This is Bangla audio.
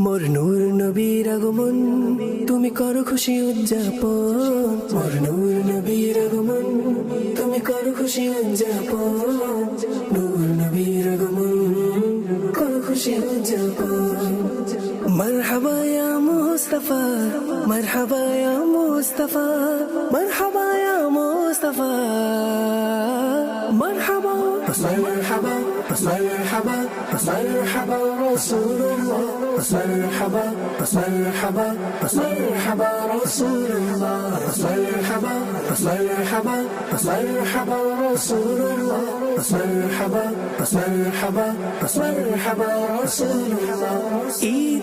মোর নূর নবীর আগমন তুমি করো খুশি উদযাপন। মোর নূর নবীর আগমন তুমি করো খুশি উদযাপন। নূর নবীর আগমন করো খুশি উদযাপন। মারহাবা ইয়া মুস্তাফা, মারহাবা ইয়া মুস্তাফা, মারহাবা ইয়া মুস্তাফা, মারহাবা মারহাবা মারহাবা মারহাবা রাসূলুল্লাহ, مرحبا مرحبا مرحبا رسول الله، مرحبا مرحبا مرحبا رسول الله، مرحبا مرحبا مرحبا رسول الله।